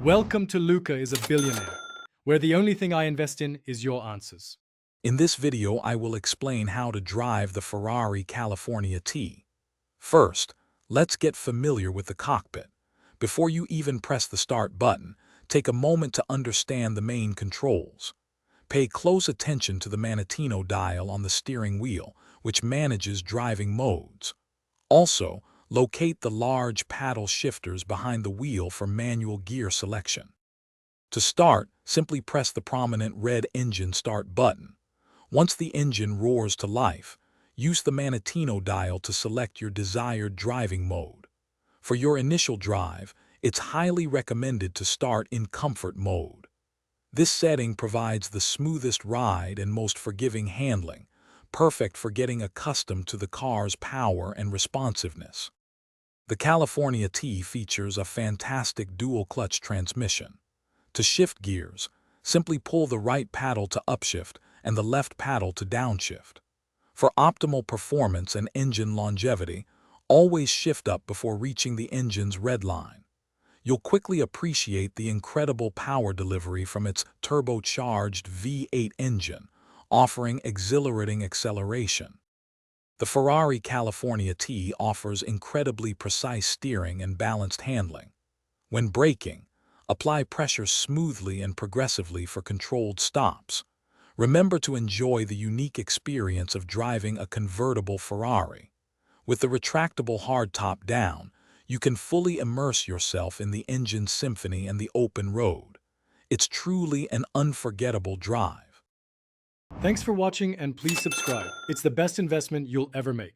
Welcome to Luca is a Billionaire, where the only thing I invest in is your answers. In this video, I will explain how to drive the Ferrari California T. First, let's get familiar with the cockpit. Before you even press the start button, take a moment to understand the main controls. Pay close attention to the Manettino dial on the steering wheel, which manages driving modes. Also, locate the large paddle shifters behind the wheel for manual gear selection. To start, simply press the prominent red engine start button. Once the engine roars to life, use the Manettino dial to select your desired driving mode. For your initial drive, it's highly recommended to start in comfort mode. This setting provides the smoothest ride and most forgiving handling, perfect for getting accustomed to the car's power and responsiveness. The California T features a fantastic dual-clutch transmission. To shift gears, simply pull the right paddle to upshift and the left paddle to downshift. For optimal performance and engine longevity, always shift up before reaching the engine's red line. You'll quickly appreciate the incredible power delivery from its turbocharged V8 engine, offering exhilarating acceleration. The Ferrari California T offers incredibly precise steering and balanced handling. When braking, apply pressure smoothly and progressively for controlled stops. Remember to enjoy the unique experience of driving a convertible Ferrari. With the retractable hardtop down, you can fully immerse yourself in the engine's symphony and the open road. It's truly an unforgettable drive. Thanks for watching and please subscribe. It's the best investment you'll ever make.